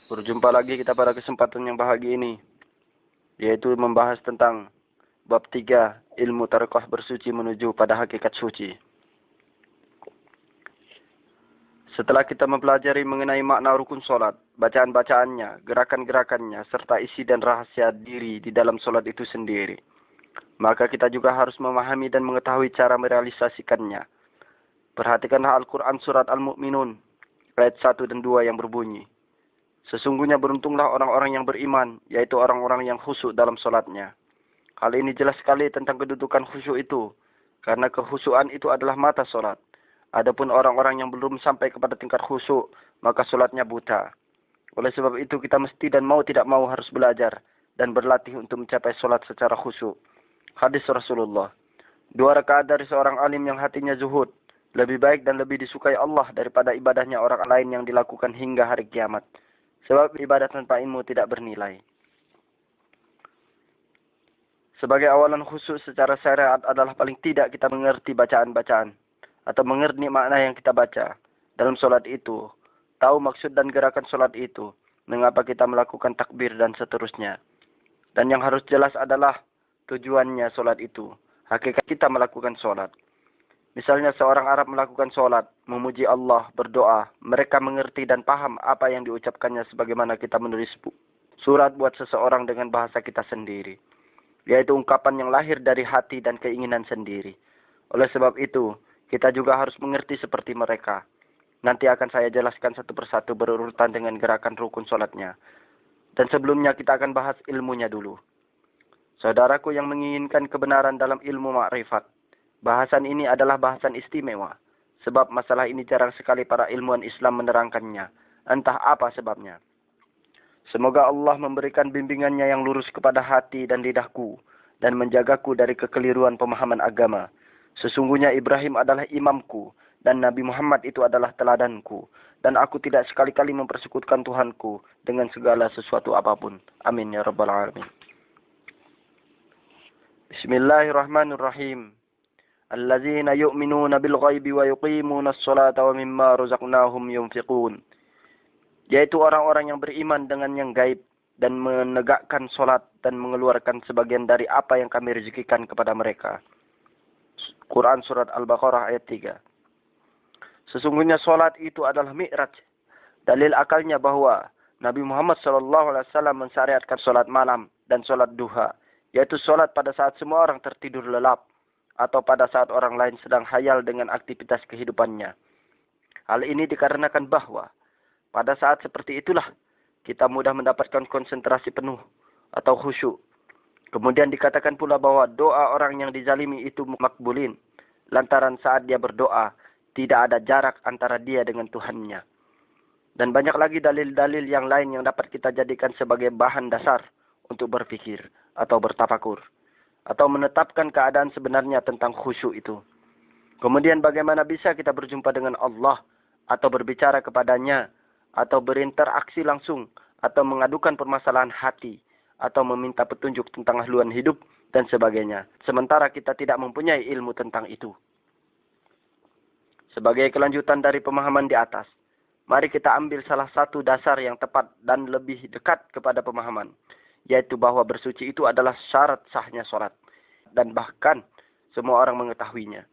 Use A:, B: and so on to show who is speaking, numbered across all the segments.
A: Berjumpa lagi kita pada kesempatan yang bahagia ini, yaitu membahas tentang bab 3, ilmu tarekat bersuci menuju pada hakikat suci. Setelah kita mempelajari mengenai makna rukun solat, bacaan-bacaannya, gerakan-gerakannya, serta isi dan rahasia diri di dalam solat itu sendiri, maka kita juga harus memahami dan mengetahui cara merealisasikannya. Perhatikanlah Al-Quran surat Al-Mu'minun, ayat 1 dan 2 yang berbunyi, sesungguhnya beruntunglah orang-orang yang beriman, yaitu orang-orang yang khusyuk dalam solatnya. Hal ini jelas sekali tentang kedudukan khusyuk itu, karena kekhusyukan itu adalah mata solat. Adapun orang-orang yang belum sampai kepada tingkat khusyuk, maka solatnya buta. Oleh sebab itu kita mesti dan mau tidak mau harus belajar dan berlatih untuk mencapai solat secara khusyuk. Hadis Rasulullah, 2 rakaat dari seorang alim yang hatinya zuhud lebih baik dan lebih disukai Allah daripada ibadahnya orang lain yang dilakukan hingga hari kiamat. Sebab ibadah tanpa ilmu tidak bernilai. Sebagai awalan khusyuk secara syariat adalah paling tidak kita mengerti bacaan-bacaan atau mengerti makna yang kita baca dalam solat itu, tahu maksud dan gerakan solat itu, mengapa kita melakukan takbir dan seterusnya. Dan yang harus jelas adalah tujuannya solat itu, hakikat kita melakukan solat. Misalnya seorang Arab melakukan solat, memuji Allah, berdoa, mereka mengerti dan paham apa yang diucapkannya sebagaimana kita menulis surat buat seseorang dengan bahasa kita sendiri, yaitu ungkapan yang lahir dari hati dan keinginan sendiri. Oleh sebab itu, kita juga harus mengerti seperti mereka. Nanti akan saya jelaskan satu persatu berurutan dengan gerakan rukun solatnya. Dan sebelumnya kita akan bahas ilmunya dulu. Saudaraku yang menginginkan kebenaran dalam ilmu makrifat, bahasan ini adalah bahasan istimewa. Sebab masalah ini jarang sekali para ilmuwan Islam menerangkannya. Entah apa sebabnya. Semoga Allah memberikan bimbingannya yang lurus kepada hati dan lidahku, dan menjagaku dari kekeliruan pemahaman agama. Sesungguhnya Ibrahim adalah imamku, dan Nabi Muhammad itu adalah teladanku, dan aku tidak sekali-kali mempersekutukan Tuhanku dengan segala sesuatu apapun. Amin ya rabbal alamin. Bismillahirrahmanirrahim. Alladzina yu'minuna bil ghaibi wa yuqimuna as-salata wa mimma razaqnahum yunfiqun. Yaitu orang-orang yang beriman dengan yang gaib dan menegakkan solat dan mengeluarkan sebagian dari apa yang kami rezekikan kepada mereka. Quran surat Al-Baqarah ayat 3. Sesungguhnya solat itu adalah mi'raj. Dalil akalnya bahwa Nabi Muhammad SAW mensyariatkan solat malam dan solat duha, yaitu solat pada saat semua orang tertidur lelap atau pada saat orang lain sedang hayal dengan aktivitas kehidupannya. Hal ini dikarenakan bahwa pada saat seperti itulah kita mudah mendapatkan konsentrasi penuh atau khusyuk. Kemudian dikatakan pula bahwa doa orang yang dizalimi itu makbulin, lantaran saat dia berdoa tidak ada jarak antara dia dengan Tuhannya. Dan banyak lagi dalil-dalil yang lain yang dapat kita jadikan sebagai bahan dasar untuk berpikir atau bertafakur, atau menetapkan keadaan sebenarnya tentang khusyuk itu. Kemudian bagaimana bisa kita berjumpa dengan Allah atau berbicara kepadanya, atau berinteraksi langsung, atau mengadukan permasalahan hati, atau meminta petunjuk tentang haluan hidup, dan sebagainya. Sementara kita tidak mempunyai ilmu tentang itu. Sebagai kelanjutan dari pemahaman di atas, mari kita ambil salah satu dasar yang tepat dan lebih dekat kepada pemahaman, yaitu bahwa bersuci itu adalah syarat sahnya solat, dan bahkan semua orang mengetahuinya.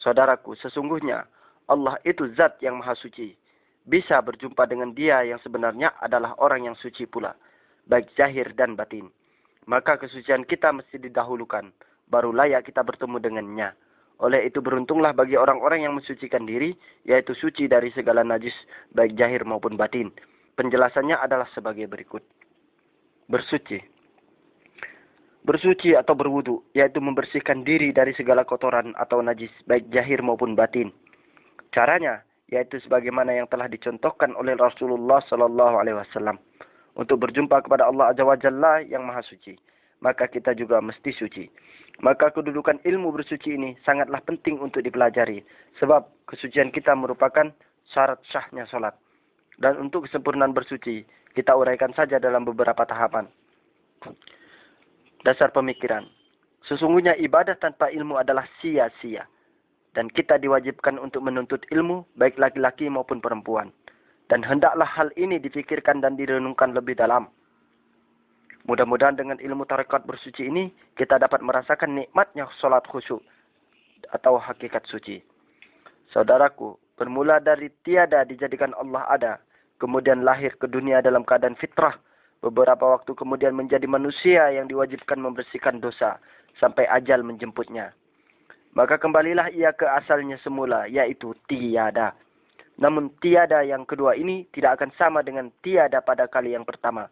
A: Saudaraku, sesungguhnya Allah itu zat yang maha suci. Bisa berjumpa dengan dia yang sebenarnya adalah orang yang suci pula, baik zahir dan batin. Maka kesucian kita mesti didahulukan, baru layak kita bertemu dengannya. Oleh itu beruntunglah bagi orang-orang yang mensucikan diri, yaitu suci dari segala najis, baik zahir maupun batin. Penjelasannya adalah sebagai berikut. Bersuci. Bersuci atau berwudu, yaitu membersihkan diri dari segala kotoran atau najis, baik zahir maupun batin. Caranya, yaitu sebagaimana yang telah dicontohkan oleh Rasulullah SAW. Untuk berjumpa kepada Allah Azza wa Jalla yang maha suci, maka kita juga mesti suci. Maka kedudukan ilmu bersuci ini sangatlah penting untuk dipelajari, sebab kesucian kita merupakan syarat sahnya solat. Dan untuk kesempurnaan bersuci, kita uraikan saja dalam beberapa tahapan. Dasar pemikiran. Sesungguhnya ibadah tanpa ilmu adalah sia-sia. Dan kita diwajibkan untuk menuntut ilmu, baik laki-laki maupun perempuan. Dan hendaklah hal ini dipikirkan dan direnungkan lebih dalam. Mudah-mudahan dengan ilmu tarekat bersuci ini, kita dapat merasakan nikmatnya sholat khusyuk atau hakikat suci. Saudaraku, bermula dari tiada dijadikan Allah ada, kemudian lahir ke dunia dalam keadaan fitrah, beberapa waktu kemudian menjadi manusia yang diwajibkan membersihkan dosa, sampai ajal menjemputnya. Maka kembalilah ia ke asalnya semula, yaitu tiada. Namun tiada yang kedua ini tidak akan sama dengan tiada pada kali yang pertama.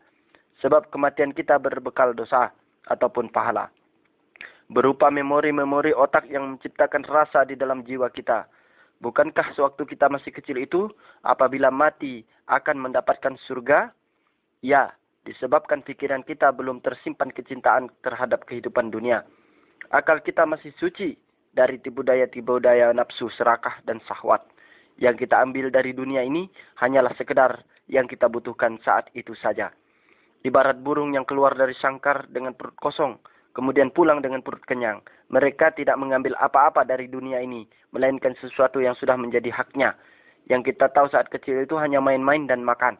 A: Sebab kematian kita berbekal dosa ataupun pahala. Berupa memori-memori otak yang menciptakan rasa di dalam jiwa kita. Bukankah sewaktu kita masih kecil itu, apabila mati akan mendapatkan surga? Ya, disebabkan pikiran kita belum tersimpan kecintaan terhadap kehidupan dunia. Akal kita masih suci dari tipu daya nafsu serakah dan syahwat. Yang kita ambil dari dunia ini hanyalah sekedar yang kita butuhkan saat itu saja. Ibarat burung yang keluar dari sangkar dengan perut kosong, kemudian pulang dengan perut kenyang. Mereka tidak mengambil apa-apa dari dunia ini, melainkan sesuatu yang sudah menjadi haknya. Yang kita tahu saat kecil itu hanya main-main dan makan.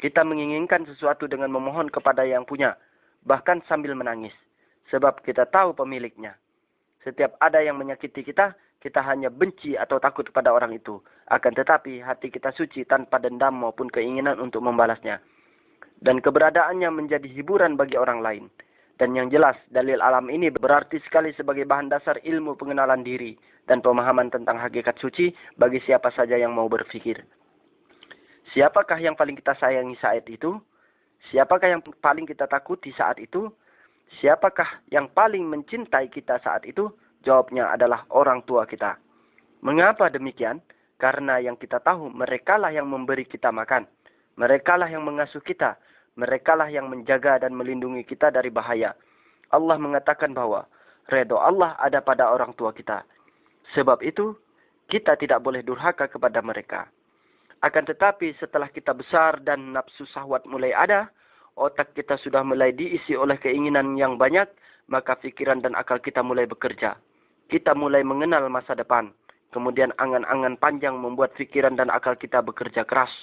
A: Kita menginginkan sesuatu dengan memohon kepada yang punya, bahkan sambil menangis. Sebab kita tahu pemiliknya. Setiap ada yang menyakiti kita, kita hanya benci atau takut kepada orang itu. Akan tetapi hati kita suci tanpa dendam maupun keinginan untuk membalasnya. Dan keberadaannya menjadi hiburan bagi orang lain. Dan yang jelas, dalil alam ini berarti sekali sebagai bahan dasar ilmu pengenalan diri dan pemahaman tentang hakikat suci bagi siapa saja yang mau berpikir. Siapakah yang paling kita sayangi saat itu? Siapakah yang paling kita takuti saat itu? Siapakah yang paling mencintai kita saat itu? Jawabnya adalah orang tua kita. Mengapa demikian? Karena yang kita tahu, merekalah yang memberi kita makan. Merekalah yang mengasuh kita. Merekalah yang menjaga dan melindungi kita dari bahaya. Allah mengatakan bahwa redha Allah ada pada orang tua kita. Sebab itu, kita tidak boleh durhaka kepada mereka. Akan tetapi setelah kita besar dan nafsu syahwat mulai ada, otak kita sudah mulai diisi oleh keinginan yang banyak, maka pikiran dan akal kita mulai bekerja. Kita mulai mengenal masa depan. Kemudian angan-angan panjang membuat pikiran dan akal kita bekerja keras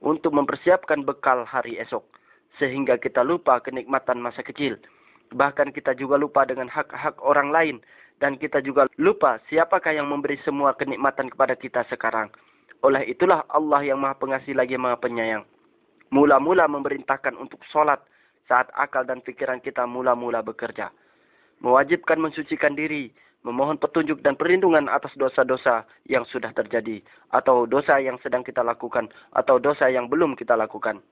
A: untuk mempersiapkan bekal hari esok. Sehingga kita lupa kenikmatan masa kecil. Bahkan kita juga lupa dengan hak-hak orang lain. Dan kita juga lupa siapakah yang memberi semua kenikmatan kepada kita sekarang. Oleh itulah Allah yang Maha Pengasih lagi Maha Penyayang. Mula-mula memerintahkan untuk sholat saat akal dan pikiran kita mula-mula bekerja. Mewajibkan mensucikan diri, memohon petunjuk dan perlindungan atas dosa-dosa yang sudah terjadi, atau dosa yang sedang kita lakukan, atau dosa yang belum kita lakukan.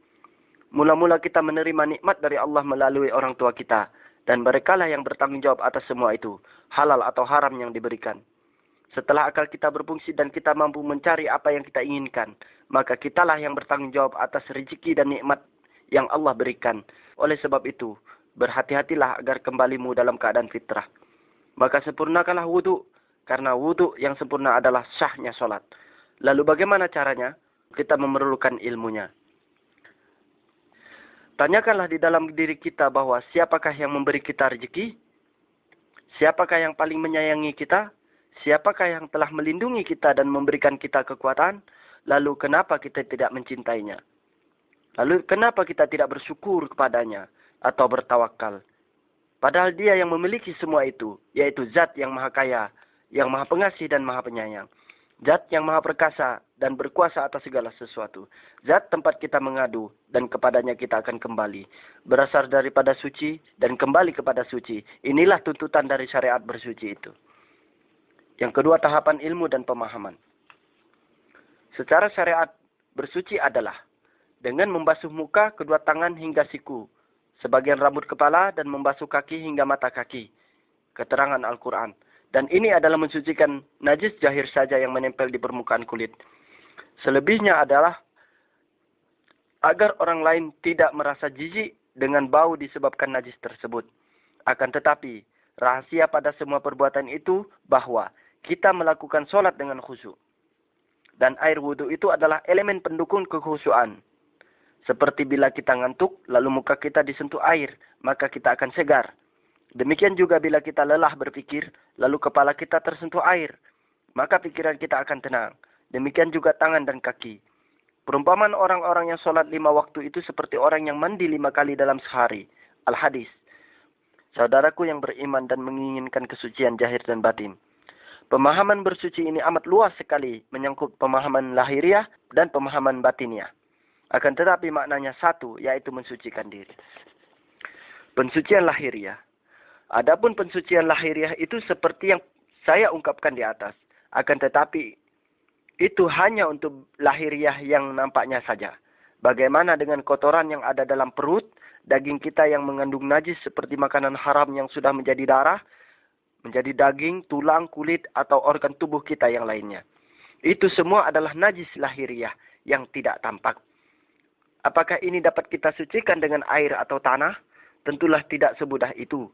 A: Mula-mula kita menerima nikmat dari Allah melalui orang tua kita, dan merekalah yang bertanggung jawab atas semua itu, halal atau haram yang diberikan. Setelah akal kita berfungsi dan kita mampu mencari apa yang kita inginkan, maka kitalah yang bertanggung jawab atas rezeki dan nikmat yang Allah berikan. Oleh sebab itu, berhati-hatilah agar kembalimu dalam keadaan fitrah. Maka sempurnakanlah wudu, karena wudu yang sempurna adalah sahnya sholat. Lalu bagaimana caranya? Kita memerlukan ilmunya. Tanyakanlah di dalam diri kita bahwa siapakah yang memberi kita rezeki? Siapakah yang paling menyayangi kita? Siapakah yang telah melindungi kita dan memberikan kita kekuatan? Lalu kenapa kita tidak mencintainya? Lalu kenapa kita tidak bersyukur kepadanya atau bertawakal? Padahal dia yang memiliki semua itu, yaitu Zat yang Maha Kaya, yang Maha Pengasih dan Maha Penyayang. Zat yang Maha Perkasa dan berkuasa atas segala sesuatu. Zat tempat kita mengadu dan kepadanya kita akan kembali. Berasal daripada suci dan kembali kepada suci. Inilah tuntutan dari syariat bersuci itu. Yang kedua, tahapan ilmu dan pemahaman. Secara syariat bersuci adalah dengan membasuh muka, kedua tangan hingga siku, sebagian rambut kepala dan membasuh kaki hingga mata kaki. Keterangan Al-Quran. Dan ini adalah mensucikan najis zahir saja yang menempel di permukaan kulit. Selebihnya adalah agar orang lain tidak merasa jijik dengan bau disebabkan najis tersebut. Akan tetapi, rahasia pada semua perbuatan itu bahwa kita melakukan sholat dengan khusyuk. Dan air wudhu itu adalah elemen pendukung kekhusyuan. Seperti bila kita ngantuk, lalu muka kita disentuh air, maka kita akan segar. Demikian juga bila kita lelah berpikir, lalu kepala kita tersentuh air, maka pikiran kita akan tenang. Demikian juga tangan dan kaki. Perumpamaan orang-orang yang sholat 5 waktu itu seperti orang yang mandi 5 kali dalam sehari. Al-Hadis. Saudaraku yang beriman dan menginginkan kesucian zahir dan batin. Pemahaman bersuci ini amat luas sekali, menyangkut pemahaman lahiriah dan pemahaman batiniah. Akan tetapi maknanya satu, yaitu mensucikan diri. Pensucian lahiriah. Adapun pensucian lahiriah itu seperti yang saya ungkapkan di atas. Akan tetapi itu hanya untuk lahiriah yang nampaknya saja. Bagaimana dengan kotoran yang ada dalam perut, daging kita yang mengandung najis seperti makanan haram yang sudah menjadi darah, menjadi daging, tulang, kulit, atau organ tubuh kita yang lainnya. Itu semua adalah najis lahiriah yang tidak tampak. Apakah ini dapat kita sucikan dengan air atau tanah? Tentulah tidak semudah itu.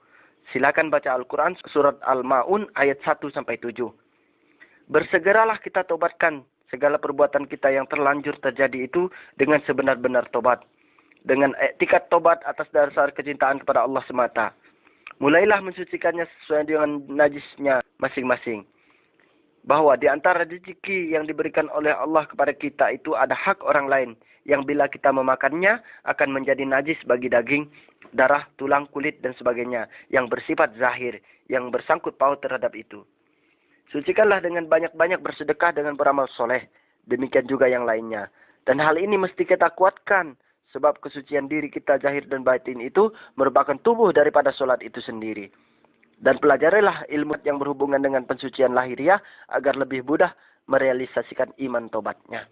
A: Silakan baca Al-Quran surat Al-Ma'un ayat 1-7. Bersegeralah kita tobatkan segala perbuatan kita yang terlanjur terjadi itu dengan sebenar-benar tobat. Dengan etikat tobat atas dasar kecintaan kepada Allah semata. Mulailah mensucikannya sesuai dengan najisnya masing-masing. Bahwa di antara rezeki yang diberikan oleh Allah kepada kita itu ada hak orang lain. Yang bila kita memakannya akan menjadi najis bagi daging, darah, tulang, kulit, dan sebagainya. Yang bersifat zahir, yang bersangkut paut terhadap itu. Sucikanlah dengan banyak-banyak bersedekah dengan beramal soleh. Demikian juga yang lainnya. Dan hal ini mesti kita kuatkan. Sebab kesucian diri kita zahir dan batin itu merupakan tubuh daripada solat itu sendiri. Dan pelajarilah ilmu yang berhubungan dengan pensucian lahiriah agar lebih mudah merealisasikan iman tobatnya.